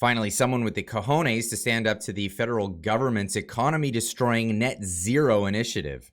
Finally, someone with the cojones to stand up to the federal government's economy-destroying net zero initiative.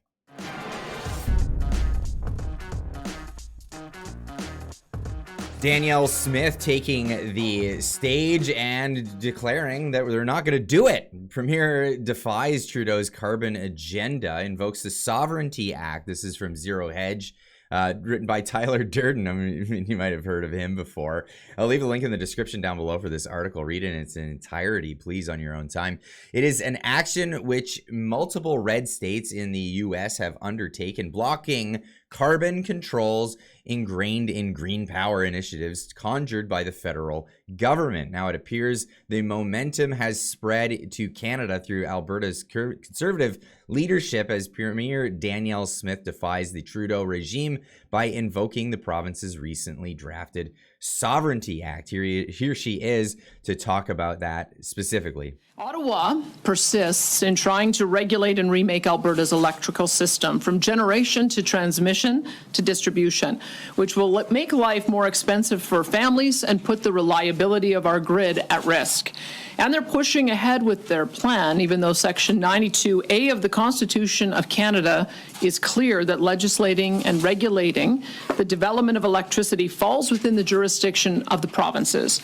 Danielle Smith taking the stage and declaring that they're not going to do it. Premier defies Trudeau's carbon agenda, invokes the Sovereignty Act. This is from Hedge. Written by Tyler Durden. I mean, you might have heard of him before. I'll leave a link in the description down below for this article. Read it in its entirety, please, on your own time. It is an action which multiple red states in the U.S. have undertaken, blocking carbon controls ingrained in green power initiatives conjured by the federal government. Now, it appears the momentum has spread to Canada through Alberta's conservative leadership as Premier Danielle Smith defies the Trudeau regime by invoking the province's recently drafted Sovereignty Act. Here she is to talk about that specifically. Ottawa persists in trying to regulate and remake Alberta's electrical system from generation to transmission to distribution, which will make life more expensive for families and put the reliability of our grid at risk. And they're pushing ahead with their plan, even though Section 92A of the Constitution of Canada is clear that legislating and regulating the development of electricity falls within the jurisdiction of the provinces.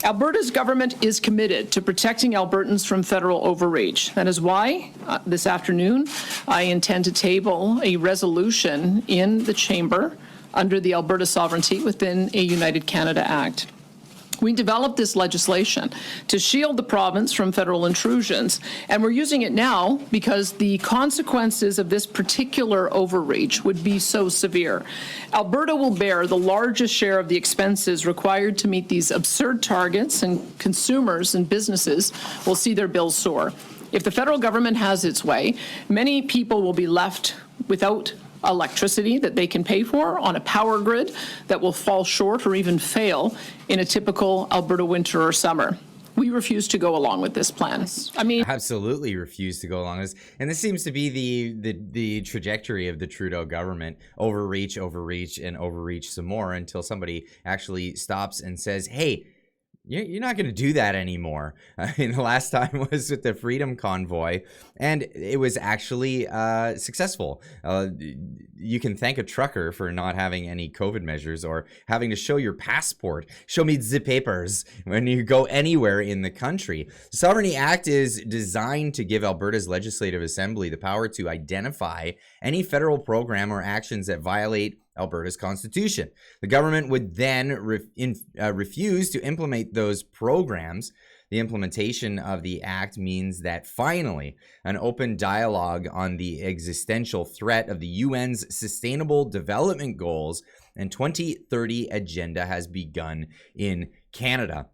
Alberta's government is committed to protecting Albertans from federal overreach. That is why this afternoon I intend to table a resolution in the chamber under the Alberta Sovereignty within a United Canada Act. We developed this legislation to shield the province from federal intrusions, and we're using it now because the consequences of this particular overreach would be so severe. Alberta will bear the largest share of the expenses required to meet these absurd targets, and consumers and businesses will see their bills soar. If the federal government has its way, many people will be left without electricity that they can pay for on a power grid that will fall short or even fail in a typical Alberta winter or summer. We refuse to go along with this plan. Absolutely refuse to go along with this. And this seems to be the trajectory of the Trudeau government. Overreach, and overreach some more until somebody actually stops and says, hey, you're not going to do that anymore. The last time was with the Freedom Convoy, and it was actually successful. You can thank a trucker for not having any COVID measures or having to show your passport. Show me the papers when you go anywhere in the country. The Sovereignty Act is designed to give Alberta's Legislative Assembly the power to identify any federal program or actions that violate Alberta's constitution. The government would then refuse to implement those programs. The implementation of the act means that finally an open dialogue on the existential threat of the UN's Sustainable Development Goals and 2030 agenda has begun in Canada.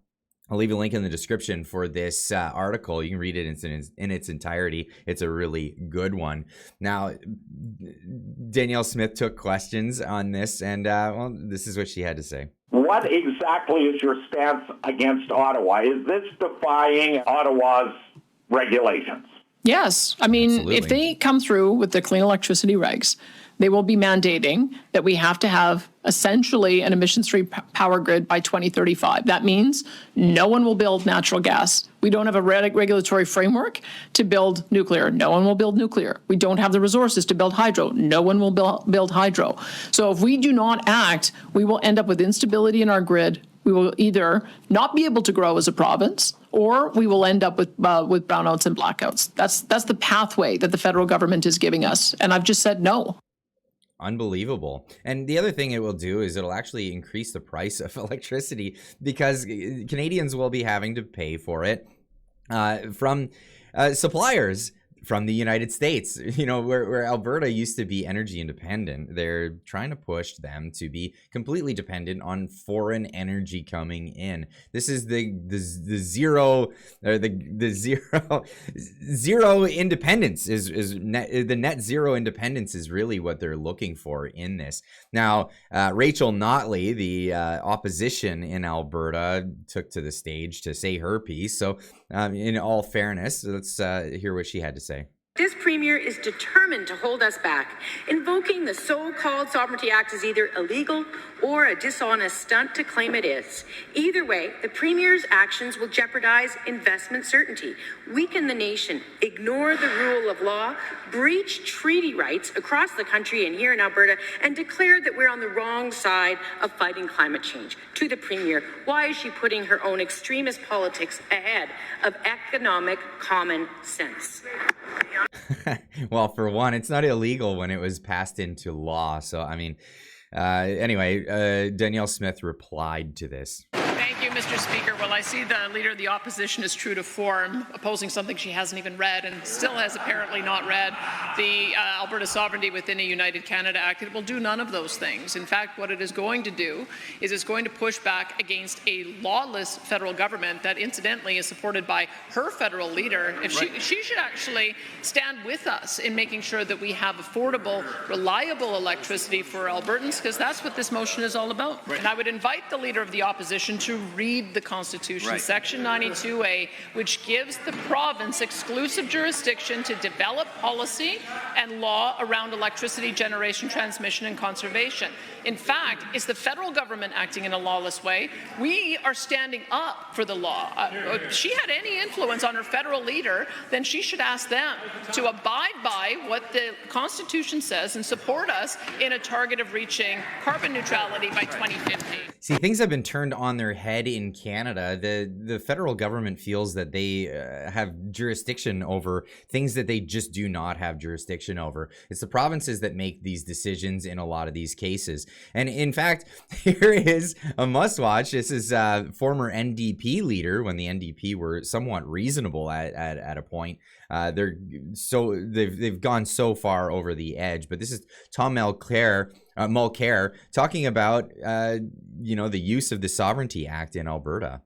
I'll leave a link in the description for this article. You can read it in its entirety. It's a really good one. Now, Danielle Smith took questions on this, and well, this is what she had to say. What exactly is your stance against Ottawa? Is this defying Ottawa's regulations? Yes. I mean, Absolutely. If they come through with the clean electricity regs, they will be mandating that we have to have essentially an emissions-free power grid by 2035. That means no one will build natural gas. We don't have a regulatory framework to build nuclear. No one will build nuclear. We don't have the resources to build hydro. No one will build hydro. So if we do not act, we will end up with instability in our grid. We will either not be able to grow as a province, or we will end up with brownouts and blackouts. That's the pathway that the federal government is giving us. And I've just said no. Unbelievable. And the other thing it will do is it'll actually increase the price of electricity because Canadians will be having to pay for it from suppliers from the United States. You know, where Alberta used to be energy independent, they're trying to push them to be completely dependent on foreign energy coming in. This is the zero independence is net zero independence is really what they're looking for in this. Now, Rachel Notley, the opposition in Alberta, took to the stage to say her piece. So in all fairness, let's hear what she had to say. This premier is determined to hold us back. Invoking the so-called Sovereignty Act is either illegal or a dishonest stunt to claim it is. Either way, the premier's actions will jeopardize investment certainty, weaken the nation, ignore the rule of law, breach treaty rights across the country and here in Alberta, and declare that we're on the wrong side of fighting climate change. To the premier, why is she putting her own extremist politics ahead of economic common sense? Well, for one, it's not illegal when it was passed into law. So, I mean, anyway, Danielle Smith replied to this. Thank you, Mr. Speaker. Well, I see the Leader of the Opposition is true to form, opposing something she hasn't even read and still has apparently not read, the Alberta Sovereignty Within a United Canada Act. It will do none of those things. In fact, what it is going to do is it's going to push back against a lawless federal government that, incidentally, is supported by her federal leader. If she should actually stand with us in making sure that we have affordable, reliable electricity for Albertans, because that's what this motion is all about. And I would invite the Leader of the Opposition to read the Constitution, Section 92A, which gives the province exclusive jurisdiction to develop policy and law around electricity generation, transmission, and conservation. In fact, it's the federal government acting in a lawless way. We are standing up for the law. If she had any influence on her federal leader, then she should ask them to abide by what the Constitution says and support us in a target of reaching carbon neutrality by 2050. See, things have been turned on their head in Canada. The federal government feels that they have jurisdiction over things that they just do not have jurisdiction over. It's the provinces that make these decisions in a lot of these cases. And in fact, here is a must-watch. This is former NDP leader when the NDP were somewhat reasonable at a point. They've gone so far over the edge. But this is Tom Muclair talking about the use of the Sovereignty Act in Alberta.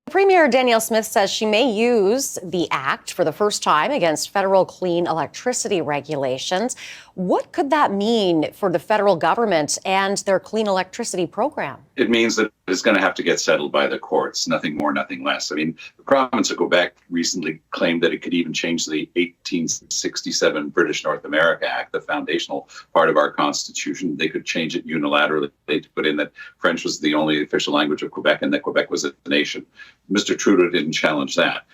Premier Danielle Smith says she may use the act for the first time against federal clean electricity regulations. What could that mean for the federal government and their clean electricity program? It means that it's going to have to get settled by the courts, nothing more, nothing less. I mean, the province of Quebec recently claimed that it could even change the 1867 British North America Act, the foundational part of our Constitution. They could change it unilaterally to put in that French was the only official language of Quebec and that Quebec was a nation. Mr. Trudeau didn't challenge that.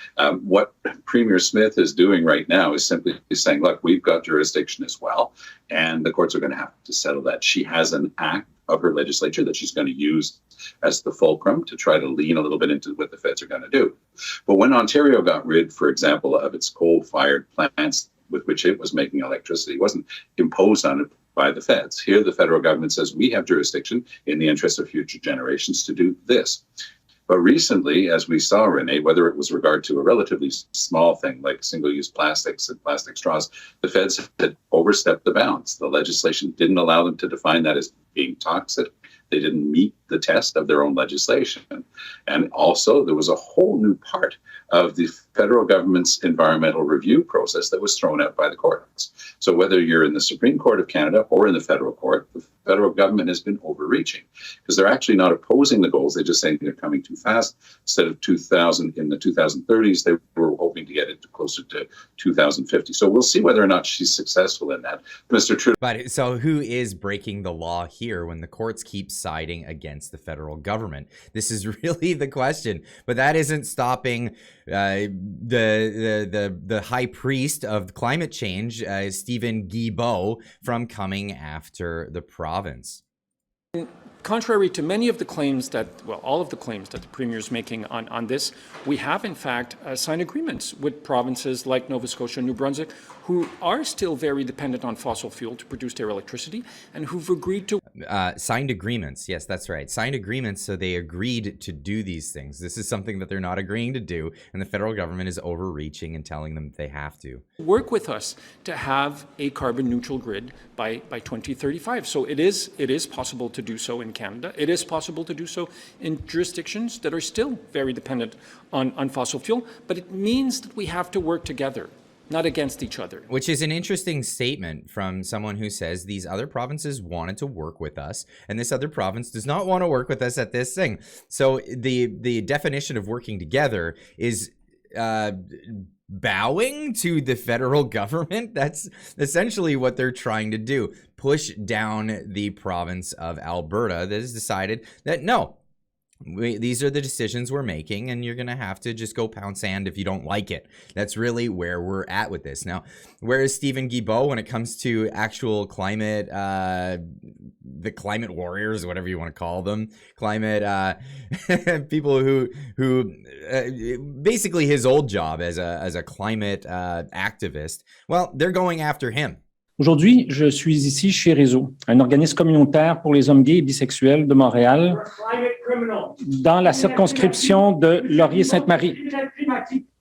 What Premier Smith is doing right now is simply saying, look, we've got jurisdiction as well, and the courts are going to have to settle that. She has an act of her legislature that she's going to use as the fulcrum to try to lean a little bit into what the feds are going to do. But when Ontario got rid, for example, of its coal-fired plants with which it was making electricity, it wasn't imposed on it by the feds. Here, the federal government says we have jurisdiction in the interest of future generations to do this. But recently, as we saw, Renee, whether it was regard to a relatively small thing like single-use plastics and plastic straws, the feds had overstepped the bounds. The legislation didn't allow them to define that as being toxic. They didn't meet the test of their own legislation. And also, there was a whole new part of the federal government's environmental review process that was thrown out by the courts. So whether you're in the Supreme Court of Canada or in the federal court, the federal government has been overreaching because they're actually not opposing the goals. They're just saying they're coming too fast. Instead of 2000 in the 2030s, they were hoping to get it closer to 2050. So we'll see whether or not she's successful in that. Mr. Trudeau. But so who is breaking the law here when the courts keep siding against the federal government? This is really the question. But that isn't stopping the high priest of climate change, Stephen Guilbeault, from coming after the province. Contrary to many of the claims that, well, all of the claims that the Premier is making on this, we have, in fact, signed agreements with provinces like Nova Scotia and New Brunswick, who are still very dependent on fossil fuel to produce their electricity, and who've agreed to... Signed agreements. Yes, that's right. Signed agreements, so they agreed to do these things. This is something that they're not agreeing to do, and the federal government is overreaching and telling them they have to. Work with us to have a carbon neutral grid by 2035. So it is possible to do so in Canada. It is possible to do so in jurisdictions that are still very dependent on fossil fuel, but it means that we have to work together, not against each other. Which is an interesting statement from someone who says these other provinces wanted to work with us, and this other province does not want to work with us at this thing. So the definition of working together is bowing to the federal government. That's essentially what they're trying to do. Push down the province of Alberta that has decided that no, these are the decisions we're making, and you're going to have to just go pound sand if you don't like it. That's really where we're at with this. Now, where is Stephen Guilbeault when it comes to actual climate, the climate warriors, whatever you want to call them, climate people who basically his old job as a climate activist? Well, they're going after him. Aujourd'hui, je suis ici chez Réseau, un organisme communautaire pour les hommes gays et bisexuels de Montréal, dans la circonscription de Laurier-Sainte-Marie.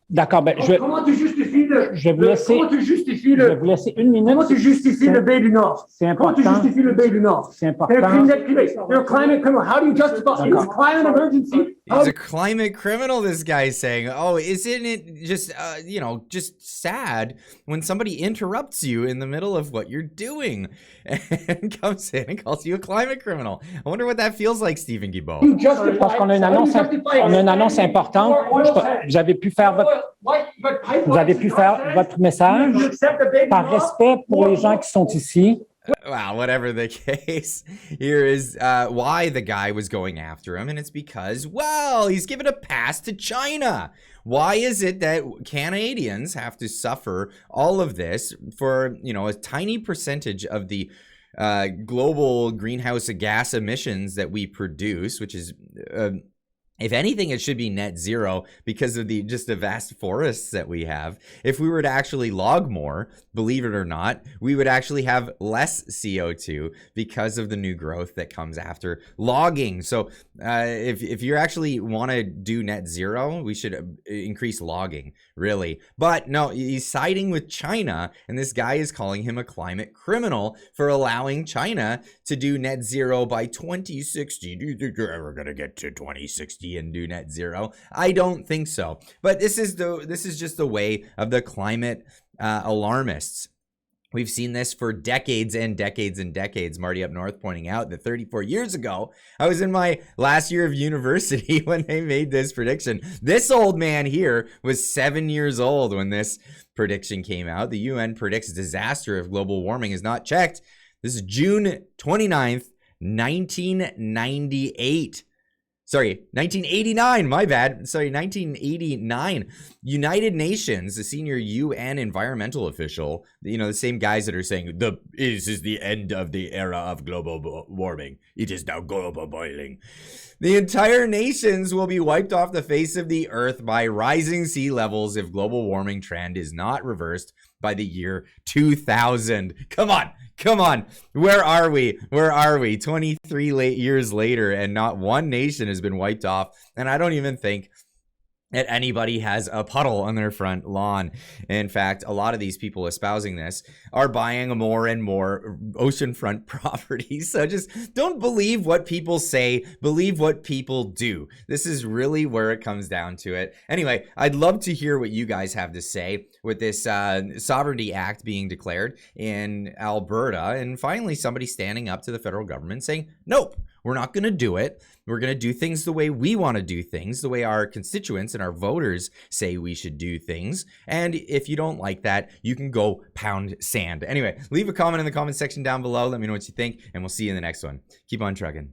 D'accord, ben Comment tu justifies je vais vous laisser, comment tu justifies je vais vous laisser une minute. Comment tu justifies le Bay du Nord? C'est important. Comment tu justifies le Bay du Nord? C'est important. You're a climate criminal. You're a climate criminal. How do you justify it's a climate emergency? He's a climate criminal, this guy's saying. Oh, isn't it just, just sad when somebody interrupts you in the middle of what you're doing and comes in and calls you a climate criminal? I wonder what that feels like, Stephen Guilbeault. Parce qu'on a une annonce importante. Vous avez pu faire votre message par respect pour les gens qui sont ici. Wow, whatever the case, here is why the guy was going after him, and it's because, well, he's given a pass to China. Why is it that Canadians have to suffer all of this for, a tiny percentage of the global greenhouse gas emissions that we produce, which is if anything, it should be net zero because of the vast forests that we have. If we were to actually log more, believe it or not, we would actually have less CO2 because of the new growth that comes after logging. So if you actually want to do net zero, we should increase logging, really. But no, he's siding with China, and this guy is calling him a climate criminal for allowing China to do net zero by 2060. Do you think you're ever going to get to 2060? And do net zero? I don't think so. But this is just the way of the climate alarmists. We've seen this for decades and decades and decades. Marty up north pointing out that 34 years ago, I was in my last year of university when they made this prediction. This old man here was 7 years old when this prediction came out. The UN predicts disaster if global warming is not checked. This is June 29th, 1998. Sorry, 1989, my bad. Sorry, 1989. United Nations, the senior UN environmental official, the same guys that are saying, this is the end of the era of global warming. It is now global boiling. The entire nations will be wiped off the face of the earth by rising sea levels if global warming trend is not reversed by the year 2000. Come on. Where are we? 23 years later, and not one nation has been wiped off. And I don't even think that anybody has a puddle on their front lawn. In fact, a lot of these people espousing this are buying more and more oceanfront properties. So just don't believe what people say, believe what people do. This is really where it comes down to it. Anyway, I'd love to hear what you guys have to say with this Sovereignty Act being declared in Alberta, and finally somebody standing up to the federal government saying, nope, we're not going to do it. We're going to do things the way we want to do things, the way our constituents and our voters say we should do things. And if you don't like that, you can go pound sand. Anyway, leave a comment in the comment section down below. Let me know what you think, and we'll see you in the next one. Keep on trucking.